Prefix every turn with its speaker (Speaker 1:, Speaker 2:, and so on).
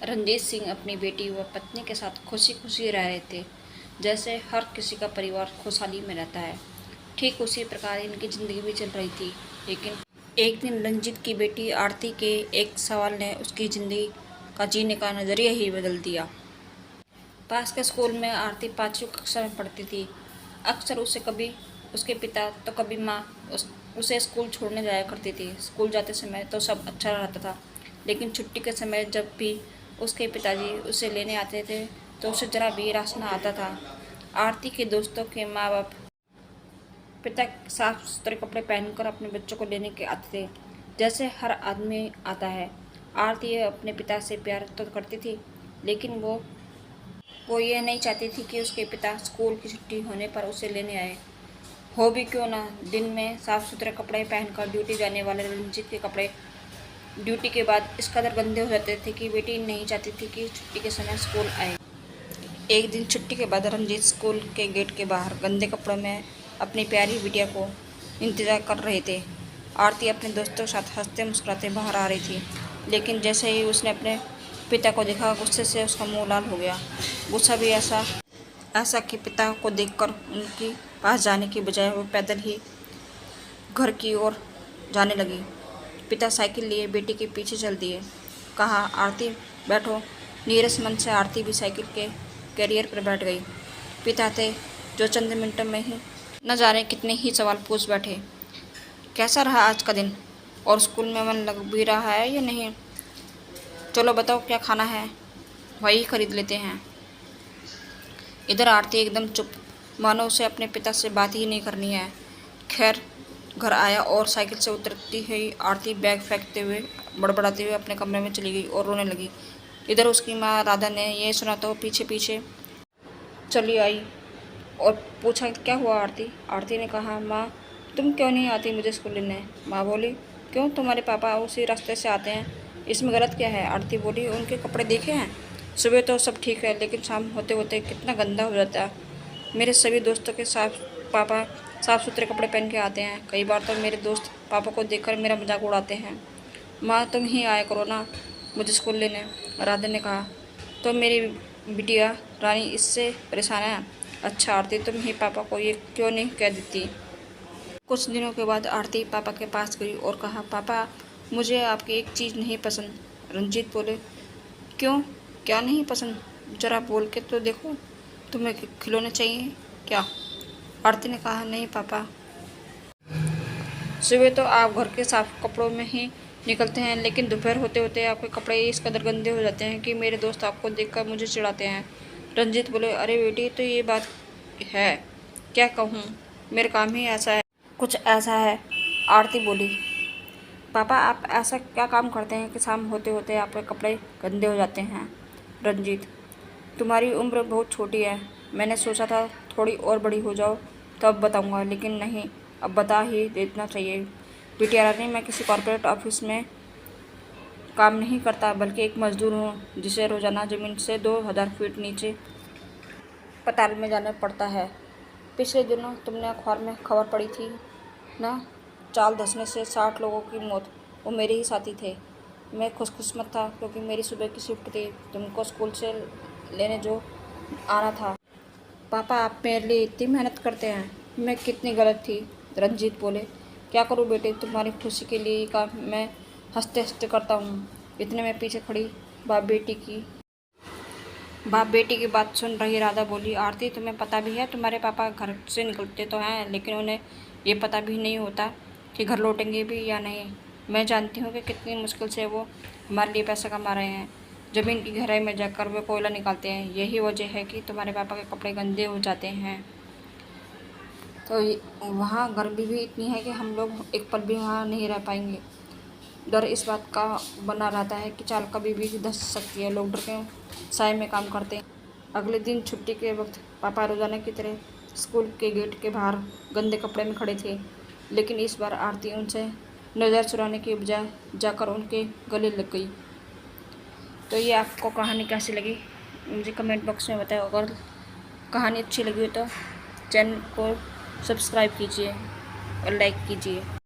Speaker 1: रंजीत सिंह अपनी बेटी व पत्नी के साथ खुशी खुशी रह रहे थे, जैसे हर किसी का परिवार खुशहाली में रहता है। ठीक उसी प्रकार इनकी ज़िंदगी भी चल रही थी। लेकिन एक दिन रंजीत की बेटी आरती के एक सवाल ने उसकी ज़िंदगी का जीने का नज़रिया ही बदल दिया। पास के स्कूल में आरती 5वीं कक्षा में पढ़ती थी। अक्सर उसे कभी उसके पिता तो कभी माँ उसे स्कूल छोड़ने जाया करती थी। स्कूल जाते समय तो सब अच्छा रहता था, लेकिन छुट्टी के समय जब भी उसके पिताजी उसे लेने आते थे तो उसे जरा भी रास न आता था। आरती के दोस्तों के माँ बाप पिता साफ सुथरे कपड़े पहनकर अपने बच्चों को लेने के आते थे, जैसे हर आदमी आता है। आरती अपने पिता से प्यार तो करती थी, लेकिन वो ये नहीं चाहती थी कि उसके पिता स्कूल की छुट्टी होने पर उसे लेने आए। हो भी क्यों ना, दिन में साफ सुथरे कपड़े पहनकर ड्यूटी जाने वाले रंजीत के कपड़े ड्यूटी के बाद इस कदर गंदे हो जाते थे कि बेटी नहीं चाहती थी कि छुट्टी के समय स्कूल आए। एक दिन छुट्टी के बाद रंजीत स्कूल के गेट के बाहर गंदे कपड़ों में अपनी प्यारी बिटिया को इंतजार कर रहे थे। आरती अपने दोस्तों के साथ हंसते मुस्कुराते बाहर आ रही थी, लेकिन जैसे ही उसने अपने पिता को देखा, गुस्से से उसका मुंह लाल हो गया। गुस्सा भी ऐसा कि पिता को देखकर उनके पास जाने की बजाय वो पैदल ही घर की ओर जाने लगी। पिता साइकिल लिए बेटी के पीछे चल दिए। कहा, आरती बैठो। नीरस मन से आरती भी साइकिल के कैरियर पर बैठ गई। पिता थे जो चंद मिनटों में ही न जाने कितने ही सवाल पूछ बैठे। कैसा रहा आज का दिन, और स्कूल में मन लग भी रहा है या नहीं? चलो बताओ क्या खाना है, वही खरीद लेते हैं। इधर आरती एकदम चुप, मानो उसे अपने पिता से बात ही नहीं करनी है। खैर, घर आया और साइकिल से उतरती हुई आरती बैग फेंकते हुए बड़बड़ाते हुए अपने कमरे में चली गई और रोने लगी। इधर उसकी माँ राधा ने यह सुना तो पीछे पीछे चली आई और पूछा, क्या हुआ आरती? आरती ने कहा, माँ तुम क्यों नहीं आती मुझे स्कूल लेने? माँ बोली, क्यों, तुम्हारे पापा उसी रास्ते से आते हैं, इसमें गलत क्या है? आरती बोली, उनके कपड़े देखे हैं? सुबह तो सब ठीक है, लेकिन शाम होते होते कितना गंदा हो जाता है। मेरे सभी दोस्तों के पापा साफ़ सुथरे कपड़े पहन के आते हैं। कई बार तो मेरे दोस्त पापा को देखकर मेरा मजाक उड़ाते हैं। माँ तुम ही आया करो ना मुझे स्कूल लेने, राधा ने कहा। तो मेरी बिटिया रानी इससे परेशान है? अच्छा आरती, तुम ही पापा को ये क्यों नहीं कह देती? कुछ दिनों के बाद आरती पापा के पास गई और कहा, पापा मुझे आपकी एक चीज़ नहीं पसंद। रंजीत बोले, क्यों, क्या नहीं पसंद? ज़रा बोल के तो देखो, तुम्हें खिलौने चाहिए क्या? आरती ने कहा, नहीं पापा, सुबह तो आप घर के साफ कपड़ों में ही निकलते हैं, लेकिन दोपहर होते होते आपके कपड़े इस कदर गंदे हो जाते हैं कि मेरे दोस्त आपको देखकर मुझे चिढ़ाते हैं। रंजीत बोले, अरे बेटी तो ये बात है, क्या कहूँ, मेरा काम ही ऐसा है, कुछ ऐसा है। आरती बोली, पापा आप ऐसा क्या काम करते हैं कि शाम होते होते आपके कपड़े गंदे हो जाते हैं? रंजीत, तुम्हारी उम्र बहुत छोटी है, मैंने सोचा था थोड़ी और बड़ी हो जाओ तब बताऊंगा, लेकिन नहीं, अब बता ही देना चाहिए। बिटिया रानी, मैं किसी कॉर्पोरेट ऑफिस में काम नहीं करता, बल्कि एक मजदूर हूँ जिसे रोज़ाना ज़मीन से 2000 फीट नीचे पताल में जाना पड़ता है। पिछले दिनों तुमने अखबार में खबर पड़ी थी ना, चाल धंसने से 60 लोगों की मौत, वो मेरे ही साथी थे। मैं खुशकिस्मत था क्योंकि मेरी सुबह की शिफ्ट थी, तुमको स्कूल से लेने जो आना था। पापा आप मेरे लिए इतनी मेहनत करते हैं, मैं कितनी गलत थी? रंजीत बोले, क्या करूँ बेटे, तुम्हारी खुशी के लिए काम मैं हंसते हंसते करता हूँ। इतने में पीछे खड़ी बाप बेटी की बात सुन रही राधा बोली, आरती तुम्हें पता भी है तुम्हारे पापा घर से निकलते तो हैं, लेकिन उन्हें ये पता भी नहीं होता कि घर लौटेंगे भी या नहीं। मैं जानती हूँ कि कितनी मुश्किल से वो हमारे लिए पैसा कमा रहे हैं। ज़मीन की गहराई में जाकर वे कोयला निकालते हैं, यही वजह है कि तुम्हारे पापा के कपड़े गंदे हो जाते हैं। तो वहाँ गर्मी भी इतनी है कि हम लोग एक पल भी वहाँ नहीं रह पाएंगे। डर इस बात का बना रहता है कि चाल कभी भी धंस सकती है। लोग डर के साए में काम करते हैं। अगले दिन छुट्टी के वक्त पापा रोजाना की तरह स्कूल के गेट के बाहर गंदे कपड़े में खड़े थे, लेकिन इस बार आरती उनसे नज़र चुराने के बजाय जाकर उनके गले लग गई। तो ये आपको कहानी कैसी लगी मुझे कमेंट बॉक्स में बताएं। अगर कहानी अच्छी लगी हो तो चैनल को सब्सक्राइब कीजिए और लाइक कीजिए।